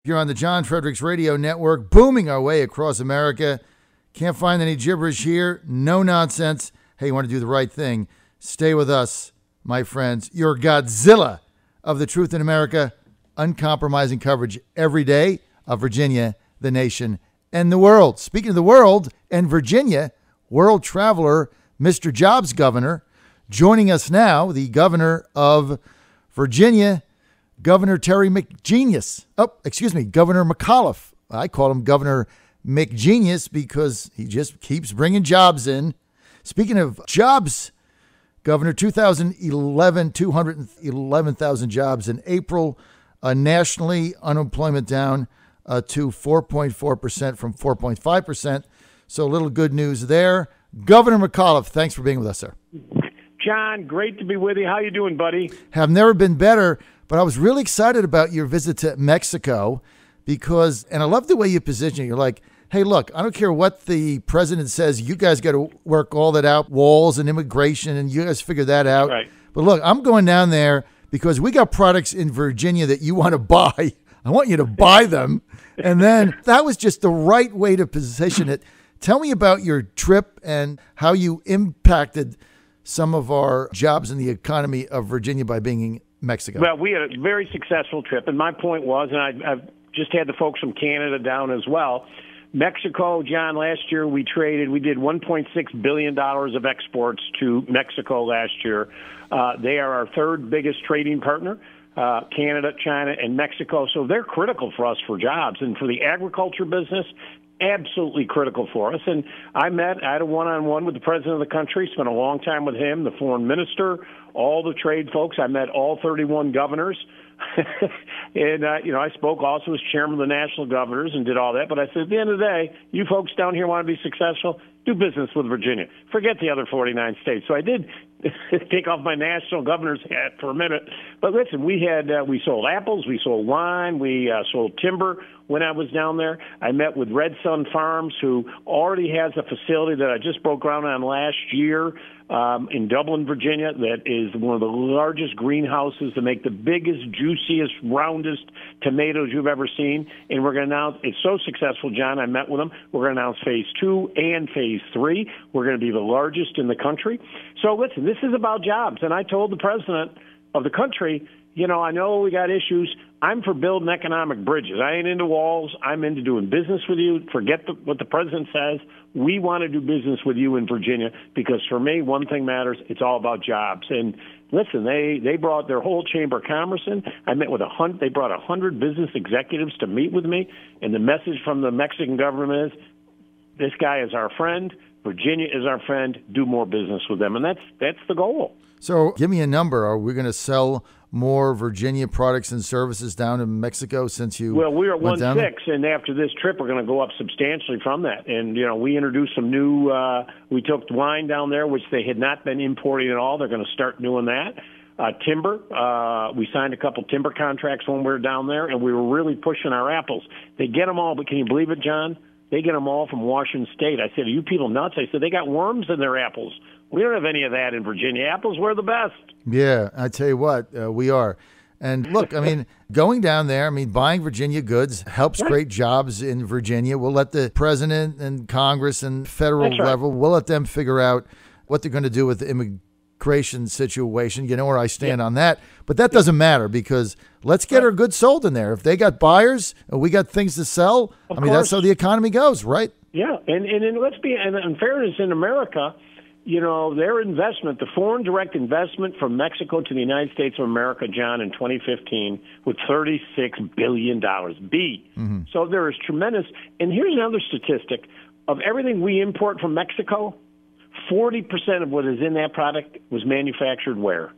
You're on the John Fredericks Radio Network, booming our way across America. Can't find any gibberish here. No nonsense. Hey, you want to do the right thing? Stay with us, my friends. Your Godzilla of the truth in America. Uncompromising coverage every day of Virginia, the nation, and the world. Speaking of the world and Virginia, world traveler, Mr. Jobs Governor, joining us now, the governor of Virginia, Governor Terry McGenius. Governor McAuliffe. I call him Governor McGenius because he just keeps bringing jobs in. Speaking of jobs, Governor, 211,000 jobs in April. Nationally, unemployment down to 4.4% from 4.5%. So a little good news there. Governor McAuliffe, thanks for being with us, sir. John, great to be with you. How you doing, buddy? Have never been better, but I was really excited about your visit to Mexico because, and I love the way you position it. You're like, hey, look, I don't care what the president says. You guys got to work all that out, walls and immigration, and you guys figure that out. Right. But look, I'm going down there because we got products in Virginia that you want to buy. I want you to buy them. And then that was just the right way to position it. Tell me about your trip and how you impacted some of our jobs in the economy of Virginia by being in Mexico. Well, we had a very successful trip, and my point was, and I've just had the folks from Canada down as well, Mexico, John, last year we did $1.6 billion of exports to Mexico last year. They are our third biggest trading partner, Canada, China, and Mexico. So they're critical for us for jobs. And for the agriculture business, absolutely critical for us. And I had a one-on-one with the president of the country, spent a long time with him, the foreign minister, all the trade folks. I met all 31 governors. And, I spoke also as chairman of the national governors and did all that. But I said, at the end of the day, you folks down here want to be successful, do business with Virginia. Forget the other 49 states. So I did take off my national governor's hat for a minute. But listen, we sold apples, we sold wine, we sold timber when I was down there. I met with Red Sun Farms, who already has a facility that I just broke ground on last year in Dublin, Virginia, that is one of the largest greenhouses to make the biggest, juiciest, roundest tomatoes you've ever seen. And we're going to announce, it's so successful, John, I met with them, we're going to announce phase 2 and phase 3. We're going to be the largest in the country. So listen, this is about jobs. And I told the president of the country, I know we got issues. I'm for building economic bridges. I ain't into walls. I'm into doing business with you. Forget what the president says. We want to do business with you in Virginia because for me, one thing matters. It's all about jobs. And listen, they brought their whole Chamber of Commerce in. I met with they brought 100 business executives to meet with me. And the message from the Mexican government is, this guy is our friend. Virginia is our friend. Do more business with them. And that's the goal. So give me a number. Are we going to sell more Virginia products and services down in Mexico since you we're at went down 1.6, and after this trip, we're going to go up substantially from that. And, we introduced some new, we took wine down there, which they had not been importing at all. They're going to start doing that. Timber, we signed a couple timber contracts when we were down there, and we were really pushing our apples. They get them all, but can you believe it, John? They get them all from Washington State. I said, are you people nuts? I said, they got worms in their apples. We don't have any of that in Virginia. Apples, we're the best. Yeah, I tell you what, we are. And look, going down there, buying Virginia goods helps create jobs in Virginia. We'll let the president and Congress and federal level, we'll let them figure out what they're going to do with the immigration situation. You know where I stand on that. But that doesn't matter because let's get our goods sold in there. If they got buyers and we got things to sell, that's how the economy goes, right? Yeah, and let's be, and in fairness, in America, their investment, the foreign direct investment from Mexico to the United States of America, John, in 2015 was $36 billion. Mm-hmm. So there is tremendous. And here's another statistic. Of everything we import from Mexico, 40% of what is in that product was manufactured where?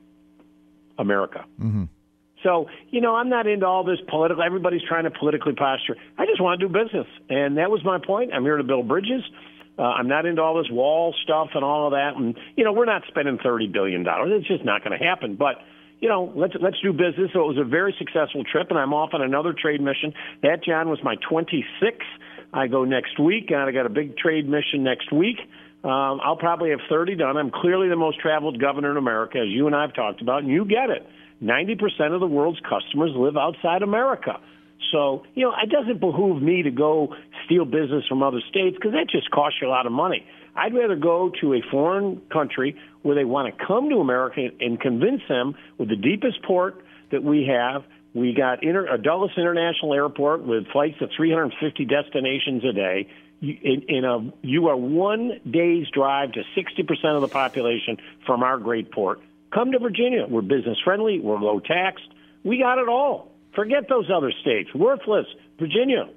America. Mm-hmm. So, I'm not into all this political. Everybody's trying to politically posture. I just want to do business. And that was my point. I'm here to build bridges. I'm not into all this wall stuff and all of that. And, we're not spending $30 billion. It's just not going to happen. But, let's do business. So it was a very successful trip, and I'm off on another trade mission. That, John, was my 26th. I go next week, and I got a big trade mission next week. I'll probably have 30 done. I'm clearly the most traveled governor in America, as you and I have talked about, and you get it. 90% of the world's customers live outside America. So, it doesn't behoove me to go steal business from other states because that just costs you a lot of money. I'd rather go to a foreign country where they want to come to America and convince them with the deepest port that we have. We got Dulles International Airport with flights to 350 destinations a day. You are 1 day's drive to 60% of the population from our great port. Come to Virginia. We're business friendly. We're low taxed. We got it all. Forget those other states. Worthless. Virginia.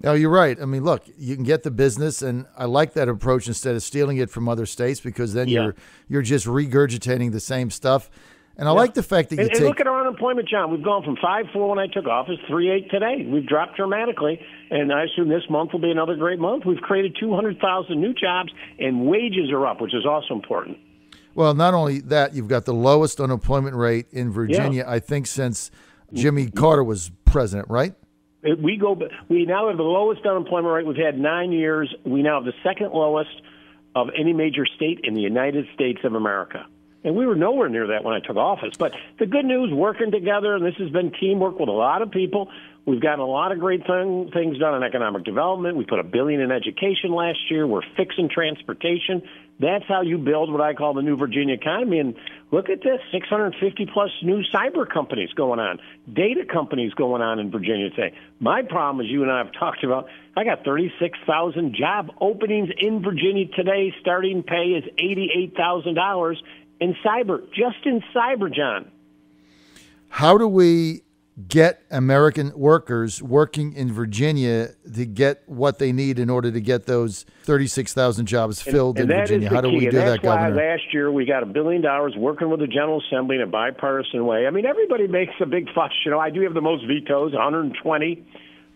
No, you're right. I mean, look, you can get the business, and I like that approach instead of stealing it from other states because then you're just regurgitating the same stuff. And I like the fact that you and look at our unemployment, John. We've gone from 5.4 when I took office, 3.8 today. We've dropped dramatically, and I assume this month will be another great month. We've created 200,000 new jobs, and wages are up, which is also important. Well, not only that, you've got the lowest unemployment rate in Virginia, I think, since Jimmy Carter was president, right? We now have the lowest unemployment rate we've had 9 years. We now have the second lowest of any major state in the United States of America. And we were nowhere near that when I took office. But the good news, working together, and this has been teamwork with a lot of people. We've gotten a lot of great things done in economic development. We put $1 billion in education last year. We're fixing transportation. That's how you build what I call the new Virginia economy. And look at this, 650-plus new cyber companies going on, data companies going on in Virginia today. My problem, as you and I have talked about, I got 36,000 job openings in Virginia today. Starting pay is $88,000 in cyber, just in cyber, John. How do we get American workers working in Virginia to get what they need in order to get those 36,000 jobs filled in Virginia? How do we do that, Governor? That's why last year we got $1 billion working with the General Assembly in a bipartisan way. I mean, everybody makes a big fuss. I do have the most vetoes, 120.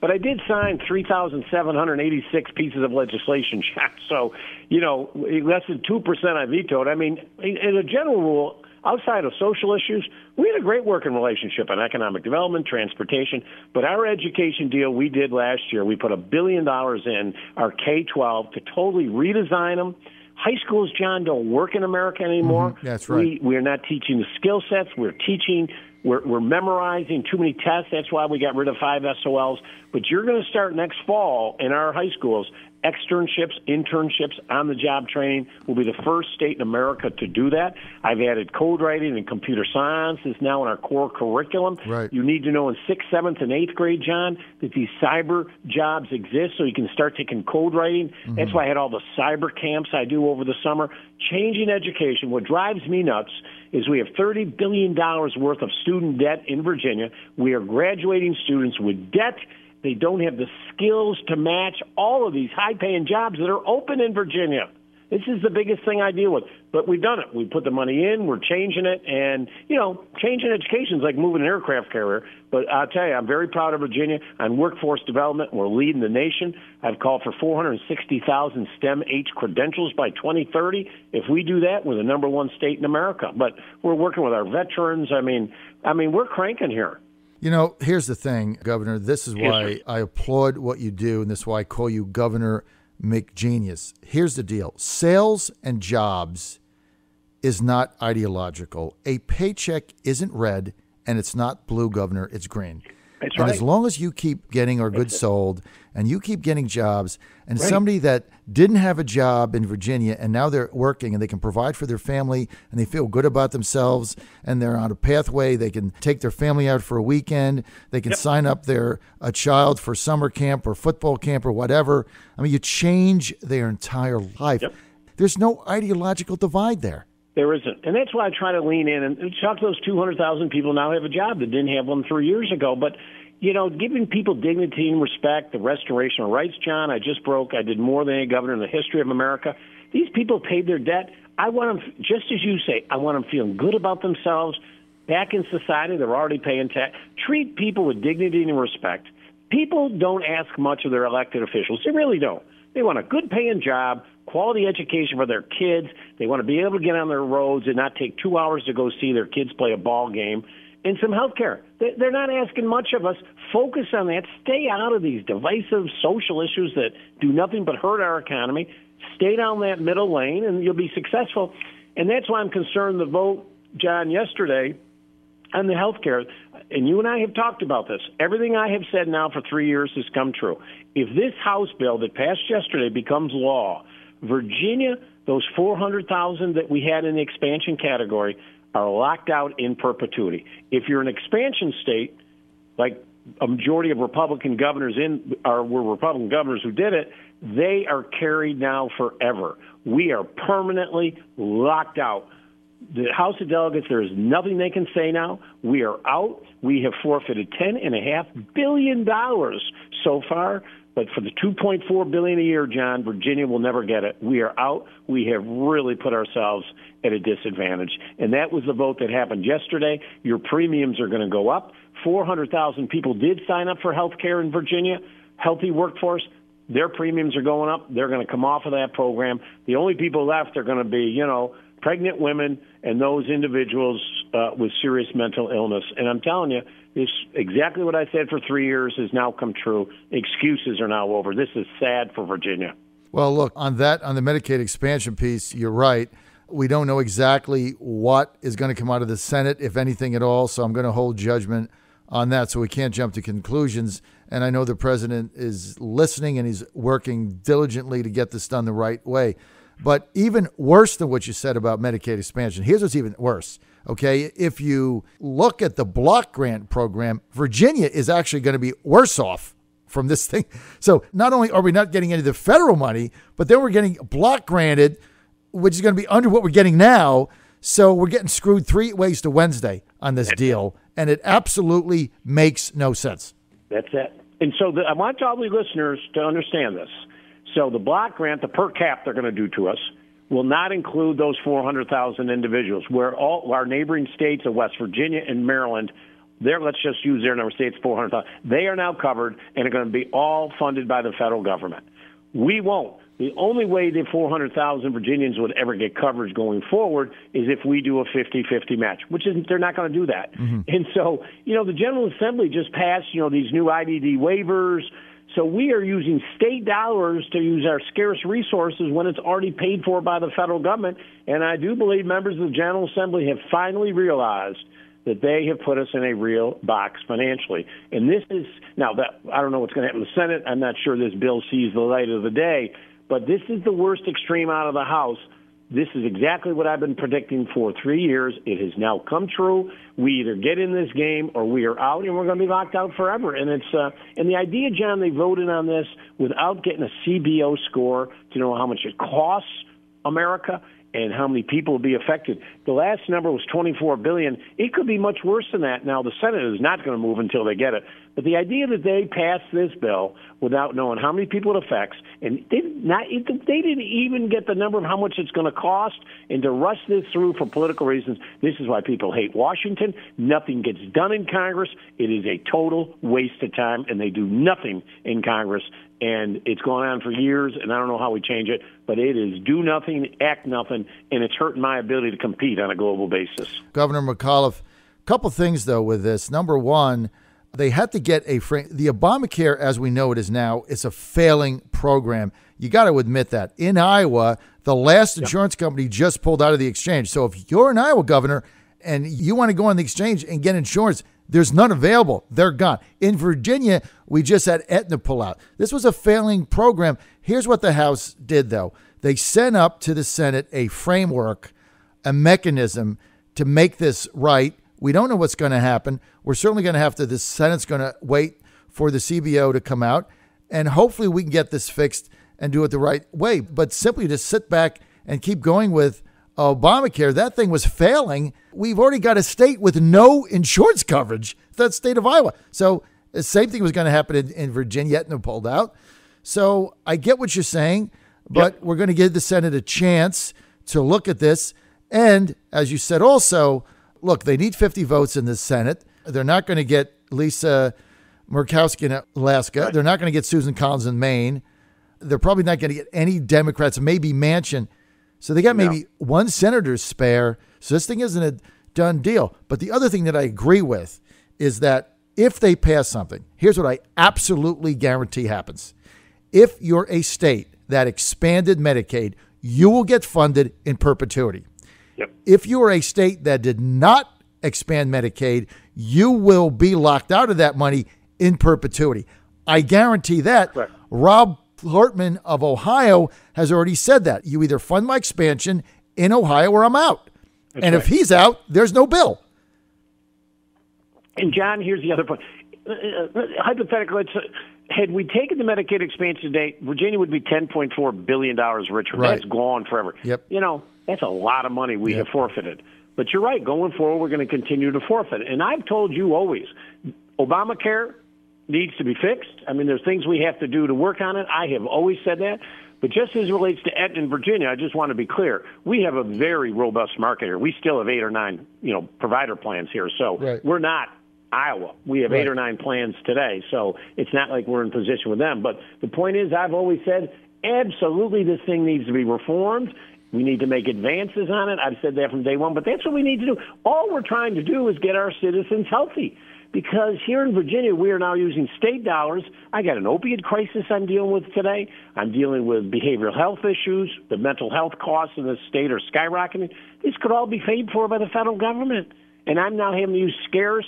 But I did sign 3,786 pieces of legislation, Jack. So, less than 2% I vetoed. I mean, in a general rule, outside of social issues, we had a great working relationship on economic development, transportation. But our education deal we did last year, we put $1 billion in our K-12 to totally redesign them. High schools, John, don't work in America anymore. Mm-hmm. That's right. We are not teaching the skill sets. We're memorizing too many tests. That's why we got rid of 5 SOLs. But you're going to start next fall in our high schools, externships, internships, on-the-job training. We'll be the first state in America to do that. I've added code writing and computer science is now in our core curriculum. Right. You need to know in 6th, 7th, and 8th grade, John, that these cyber jobs exist so you can start taking code writing. Mm-hmm. That's why I had all the cyber camps I do over the summer. Changing education. What drives me nuts is we have $30 billion worth of student debt in Virginia. We are graduating students with debt. They don't have the skills to match all of these high-paying jobs that are open in Virginia. This is the biggest thing I deal with. But we've done it. We put the money in. We're changing it. And, changing education is like moving an aircraft carrier. But I'll tell you, I'm very proud of Virginia on workforce development. We're leading the nation. I've called for 460,000 STEM-H credentials by 2030. If we do that, we're the number one state in America. But we're working with our veterans. I mean, we're cranking here. Here's the thing, Governor. This is why I applaud what you do, and this is why I call you Governor McGenius. Here's the deal. Sales and jobs is not ideological. A paycheck isn't red, and it's not blue, Governor. It's green. That's and right. as long as you keep getting our goods sold and you keep getting jobs, and somebody that didn't have a job in Virginia and now they're working and they can provide for their family and they feel good about themselves and they're on a pathway, they can take their family out for a weekend, they can sign up a child for summer camp or football camp or whatever. I mean, you change their entire life. Yep. There's no ideological divide there. There isn't. And that's why I try to lean in and talk to those 200,000 people now have a job that didn't have one 3 years ago. But, giving people dignity and respect, the restoration of rights, John, I did more than any governor in the history of America. These people paid their debt. I want them, just as you say, I want them feeling good about themselves, back in society. They're already paying tax. Treat people with dignity and respect. People don't ask much of their elected officials. They really don't. They want a good-paying job, quality education for their kids. They want to be able to get on their roads and not take 2 hours to go see their kids play a ball game, and some health care. They're not asking much of us. Focus on that. Stay out of these divisive social issues that do nothing but hurt our economy. Stay down that middle lane, and you'll be successful. And that's why I'm concerned the vote, John, yesterday on the health care. and you and I have talked about this, everything I have said now for 3 years has come true. If this House bill that passed yesterday becomes law, Virginia, those 400,000 that we had in the expansion category are locked out in perpetuity. If you're an expansion state, like a majority of Republican governors were Republican governors who did it, they are carried now forever. We are permanently locked out. The House of Delegates, there is nothing they can say now. We are out. We have forfeited $10.5 billion so far. But for the $2.4 billion a year, John, Virginia will never get it. We are out. We have really put ourselves at a disadvantage. And that was the vote that happened yesterday. Your premiums are going to go up. 400,000 people did sign up for health care in Virginia, healthy workforce. Their premiums are going up. They're going to come off of that program. The only people left are going to be, pregnant women and those individuals with serious mental illness. And I'm telling you, this exactly what I said for 3 years has now come true. Excuses are now over. This is sad for Virginia. Well, look, on the Medicaid expansion piece, you're right. We don't know exactly what is going to come out of the Senate, if anything at all, so I'm going to hold judgment on that, so we can't jump to conclusions. And I know the president is listening and he's working diligently to get this done the right way. But even worse than what you said about Medicaid expansion, here's what's even worse. Okay, if you look at the block grant program, Virginia is actually going to be worse off from this thing. So not only are we not getting any of the federal money, but then we're getting block granted, which is going to be under what we're getting now. So we're getting screwed 3 ways to Wednesday on this deal, and it absolutely makes no sense. That's it. And so I want all the listeners to understand this. So the block grant, the per cap they're going to do to us, will not include those 400,000 individuals, where all our neighboring states of West Virginia and Maryland, let's just use their number, states 400,000. They are now covered and are going to be all funded by the federal government. We won't. The only way the 400,000 Virginians would ever get coverage going forward is if we do a 50-50 match, which isn't, they're not going to do that. Mm-hmm. And so, the General Assembly just passed, these new IDD waivers. So we are using state dollars to use our scarce resources when it's already paid for by the federal government. And I do believe members of the General Assembly have finally realized that they have put us in a real box financially. And this is, now that I don't know what's going to happen in the Senate. I'm not sure this bill sees the light of the day. But this is the worst extreme out of the House. This is exactly what I've been predicting for 3 years. It has now come true. We either get in this game or we are out, and we're going to be locked out forever. And and the idea, John, they voted on this without getting a CBO score to know how much it costs America and how many people will be affected. The last number was $24 billion. It could be much worse than that. Now, the Senate is not going to move until they get it. But the idea that they passed this bill without knowing how many people it affects, and they didn't even get the number of how much it's going to cost, and to rush this through for political reasons, this is why people hate Washington. Nothing gets done in Congress. It is a total waste of time, and they do nothing in Congress. And it's going on for years, and I don't know how we change it, but it is do nothing, act nothing, and it's hurting my ability to compete on a global basis. Governor McAuliffe, a couple things, though, with this. Number one, they had to get the Obamacare, as we know it is now, is a failing program. You got to admit that. In Iowa, the last insurance company just pulled out of the exchange. So if you're an Iowa governor and you want to go on the exchange and get insurance, there's none available. They're gone. In Virginia, we just had Aetna pull out. This was a failing program. Here's what the House did, though. They sent up to the Senate a framework, a mechanism to make this right. We don't know what's going to happen. We're certainly going to have to, the Senate's going to wait for the CBO to come out, and hopefully we can get this fixed and do it the right way. But simply to sit back and keep going with Obamacare, that thing was failing. We've already got a state with no insurance coverage, that state of Iowa. So the same thing was going to happen in Virginia, Aetna pulled out. So I get what you're saying, but we're going to give the Senate a chance to look at this. And as you said also, look, they need 50 votes in the Senate. They're not going to get Lisa Murkowski in Alaska. Right. They're not going to get Susan Collins in Maine. They're probably not going to get any Democrats, maybe Manchin. So they got maybe one senator spare. So this thing isn't a done deal. But the other thing that I agree with is that if they pass something, here's what I absolutely guarantee happens. If you're a state that expanded Medicaid, you will get funded in perpetuity. Yep. If you are a state that did not expand Medicaid, you will be locked out of that money in perpetuity. I guarantee that. Correct. Rob Hartman of Ohio has already said that. You either fund my expansion in Ohio or I'm out. That's and right. if he's out, there's no bill. And, John, here's the other point. Hypothetically, had we taken the Medicaid expansion date, Virginia would be $10.4 billion richer. Right. That's gone forever. Yep. That's a lot of money we have forfeited. But you're right. Going forward, we're going to continue to forfeit. And I've told you always, Obamacare needs to be fixed. I mean, there's things we have to do to work on it. I have always said that. But just as it relates to Aetna in Virginia, I just want to be clear. We have a very robust market here. We still have 8 or 9, provider plans here. So We're not Iowa. We have 8 or 9 plans today. So it's not like we're in position with them. But the point is, I've always said, absolutely this thing needs to be reformed. We need to make advances on it. I've said that from day one, but that's what we need to do. All we're trying to do is get our citizens healthy, because here in Virginia, we are now using state dollars. I got an opiate crisis I'm dealing with today. I'm dealing with behavioral health issues. The mental health costs in the state are skyrocketing. This could all be paid for by the federal government. And I'm now having to use scarce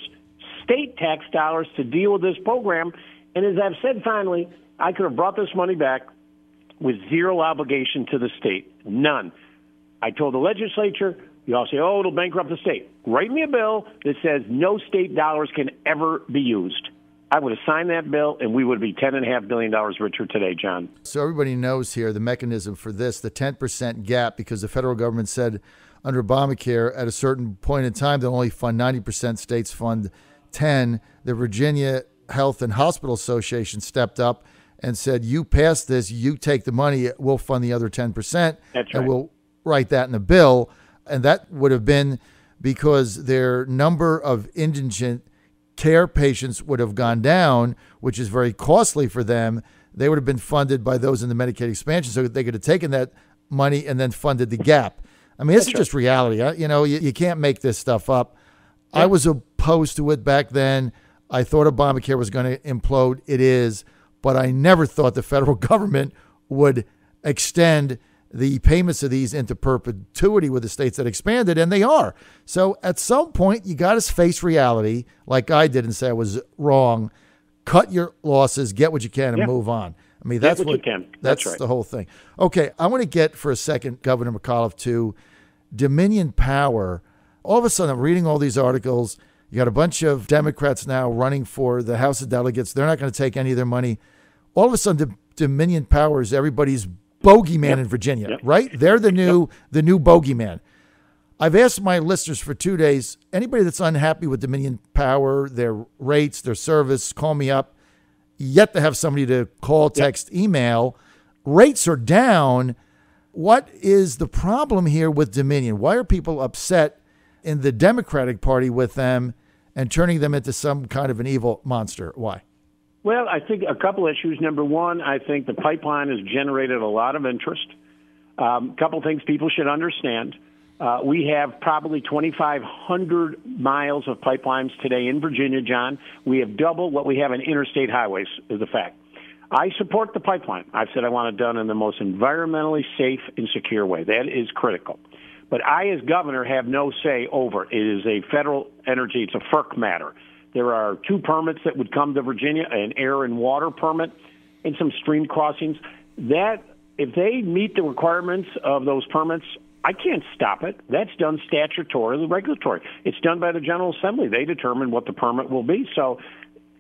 state tax dollars to deal with this program. And as I've said, finally, I could have brought this money back with zero obligation to the state. None. I told the legislature, you all say, oh, it'll bankrupt the state. Write me a bill that says no state dollars can ever be used. I would have signed that bill, and we would be $10.5 billion richer today, John. So everybody knows here the mechanism for this, the 10% gap, because the federal government said under Obamacare at a certain point in time they'll only fund 90%, states fund 10. The Virginia Health and Hospital Association stepped up and said, you pass this, you take the money, we'll fund the other 10%. That's right. And we'll write that in the bill. And that would have been because their number of indigent care patients would have gone down, which is very costly for them. They would have been funded by those in the Medicaid expansion, so they could have taken that money and then funded the gap. I mean, this is just reality. You can't make this stuff up. Yeah. I was opposed to it back then. I thought Obamacare was going to implode. It is. But I never thought the federal government would extend the payments of these into perpetuity with the states that expanded, and they are. So at some point, you got to face reality like I did and say I was wrong. Cut your losses, get what you can, and move on. I mean, that's what you can. That's right. The whole thing. Okay, I want to get for a second, Governor McAuliffe, to Dominion Power. All of a sudden, I'm reading all these articles. You got a bunch of Democrats now running for the House of Delegates. They're not going to take any of their money. All of a sudden, Dominion Power is everybody's bogeyman in Virginia, right? They're the new bogeyman. I've asked my listeners for 2 days, anybody that's unhappy with Dominion Power, their rates, their service, call me up. Yet to have somebody to call, text, email. Rates are down. What is the problem here with Dominion? Why are people upset in the Democratic Party with them and turning them into some kind of an evil monster? Why? Well, I think a couple issues. Number one, I think the pipeline has generated a lot of interest. A couple things people should understand. We have probably 2,500 miles of pipelines today in Virginia, John. We have double what we have in interstate highways, is a fact. I support the pipeline. I've said I want it done in the most environmentally safe and secure way. That is critical. But I, as governor, have no say over it. It is a federal energy. It's a FERC matter. There are 2 permits that would come to Virginia, an air and water permit and some stream crossings. That, if they meet the requirements of those permits, I can't stop it. That's done statutorily, regulatory. It's done by the General Assembly. They determine what the permit will be. So,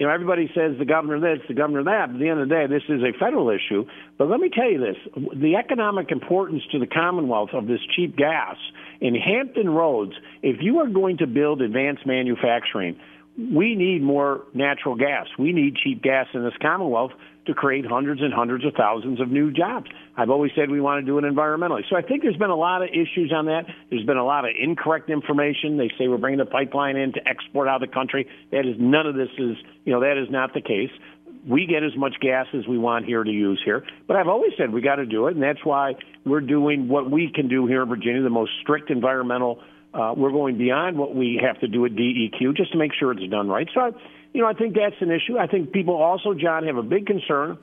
everybody says the governor this, the governor that. At the end of the day, this is a federal issue. But let me tell you this. The economic importance to the Commonwealth of this cheap gas in Hampton Roads, if you are going to build advanced manufacturing, we need more natural gas. We need cheap gas in this Commonwealth to create hundreds and hundreds of thousands of new jobs. I've always said we want to do it environmentally. So I think there's been a lot of issues on that. There's been a lot of incorrect information. They say we're bringing the pipeline in to export out of the country. None of this is, that is not the case. We get as much gas as we want here to use here. But I've always said we got to do it, and that's why we're doing what we can do here in Virginia, the most strict environmental. We're going beyond what we have to do at DEQ just to make sure it's done right. So, I think that's an issue. I think people also, John, have a big concern.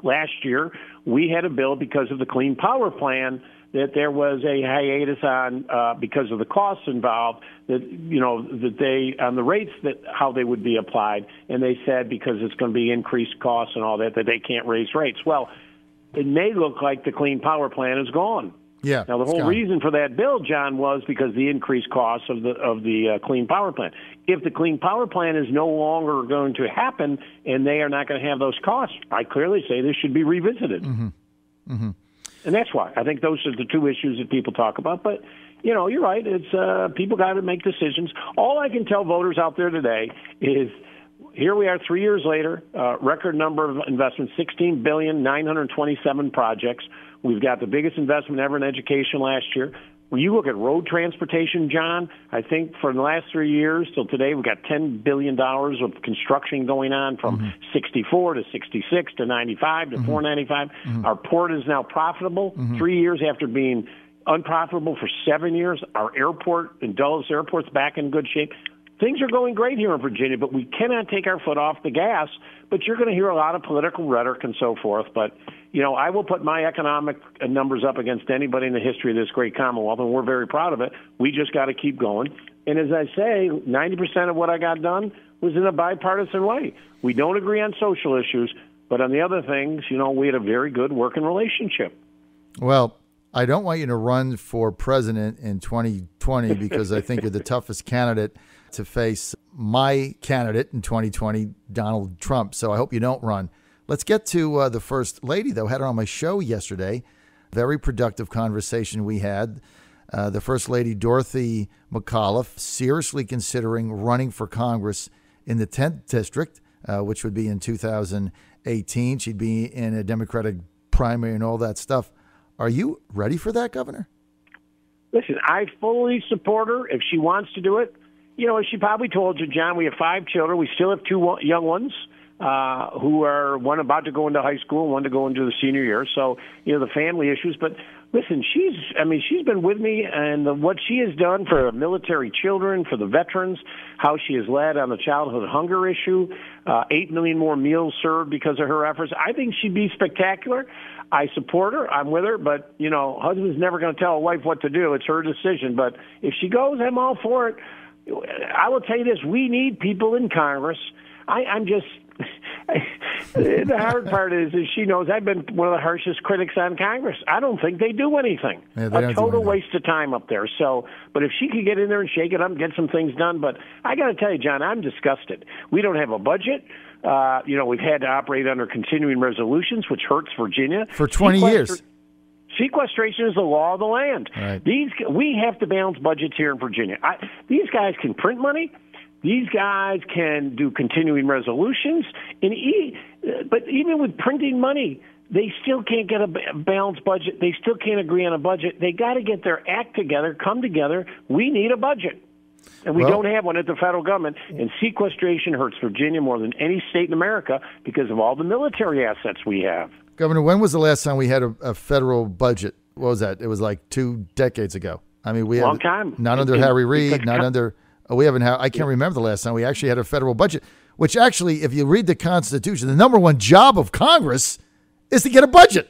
Last year, we had a bill because of the Clean Power Plan that there was a hiatus on because of the costs involved, that that they on the rates, that how they would be applied, and they said because it's going to be increased costs and all that they can't raise rates. Well, it may look like the Clean Power Plan is gone. Yeah. Now the whole reason for that bill, John, was because the increased costs of the Clean Power Plan. If the Clean Power Plan is no longer going to happen and they are not going to have those costs, I clearly say this should be revisited. Mm-hmm. Mm-hmm. And that's why I think those are the two issues that people talk about. But you're right. It's people got to make decisions. All I can tell voters out there today is, here we are 3 years later, record number of investments, $16 billion, 927 projects. We've got the biggest investment ever in education last year. When you look at road transportation, John, I think for the last 3 years till today, we've got $10 billion of construction going on from 64 to 66 to 95 to 495. Our port is now profitable 3 years after being unprofitable for 7 years. Our airport in Dulles Airport's back in good shape. Things are going great here in Virginia, but we cannot take our foot off the gas. But you're going to hear a lot of political rhetoric and so forth. But, I will put my economic numbers up against anybody in the history of this great Commonwealth, and we're very proud of it. We just got to keep going. And as I say, 90% of what I got done was in a bipartisan way. We don't agree on social issues, but on the other things, we had a very good working relationship. Well, I don't want you to run for president in 2020 because I think you're the toughest candidate to face my candidate in 2020, Donald Trump. So I hope you don't run. Let's get to the First Lady, though. Had her on my show yesterday. Very productive conversation we had. The First Lady, Dorothy McAuliffe, seriously considering running for Congress in the 10th District, which would be in 2018. She'd be in a Democratic primary and all that stuff. Are you ready for that, Governor? Listen, I fully support her if she wants to do it. As she probably told you, John, we have 5 children. We still have 2 young ones who are one about to go into high school and one to go into the senior year. So, the family issues. But listen, she's been with me, and what she has done for military children, for the veterans, how she has led on the childhood hunger issue, 8 million more meals served because of her efforts. I think she'd be spectacular. I support her. I'm with her. But, husband's never going to tell a wife what to do. It's her decision. But if she goes, I'm all for it. I will tell you this, we need people in Congress. I'm just, the hard part is she knows I've been one of the harshest critics on Congress. I don't think they do anything. Yeah, a total waste of time up there. So, but if she could get in there and shake it up and get some things done. But I got to tell you, John, I'm disgusted. We don't have a budget. We've had to operate under continuing resolutions, which hurts Virginia. For 20 years. Sequestration is the law of the land. Right. We have to balance budgets here in Virginia. These guys can print money. These guys can do continuing resolutions. But even with printing money, they still can't get a balanced budget. They still can't agree on a budget. They got to get their act together, come together. We need a budget. And we don't have one at the federal government. And sequestration hurts Virginia more than any state in America because of all the military assets we have. Governor, when was the last time we had a federal budget? What was that? It was like 2 decades ago. I mean, long time. Not under Harry Reid, not under. We haven't. I can't remember the last time we actually had a federal budget. Which actually, if you read the Constitution, the number one job of Congress is to get a budget.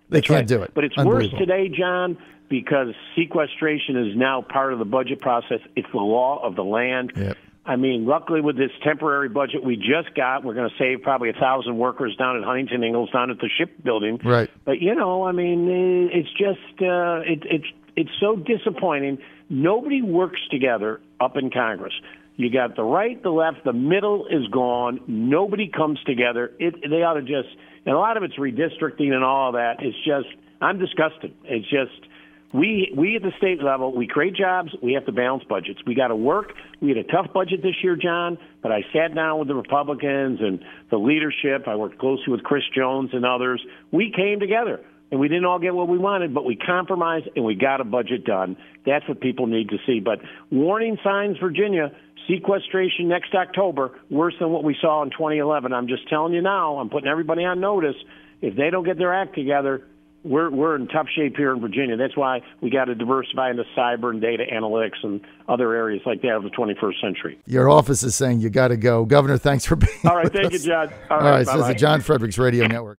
They can't do it. But it's worse today, John, because sequestration is now part of the budget process. It's the law of the land. Yep. I mean, luckily with this temporary budget we just got, we're going to save probably 1,000 workers down at Huntington Ingalls, down at the shipbuilding. Right. But, it's just it's so disappointing. Nobody works together up in Congress. You got the right, the left, the middle is gone. Nobody comes together. They ought to just, and a lot of it's redistricting and all of that. It's just, I'm disgusted. It's just, we at the state level, we create jobs, we have to balance budgets. We got to work. We had a tough budget this year, John, but I sat down with the Republicans and the leadership. I worked closely with Chris Jones and others. We came together, and we didn't all get what we wanted, but we compromised, and we got a budget done. That's what people need to see. But warning signs, Virginia, sequestration next October, worse than what we saw in 2011. I'm just telling you now, I'm putting everybody on notice. If they don't get their act together, we're in tough shape here in Virginia. That's why we got to diversify into cyber and data analytics and other areas like that of the 21st century. Your office is saying you got to go. Governor, thanks for being All right, with thank us. you, John. All right, bye-bye. this is the John Fredericks Radio Network.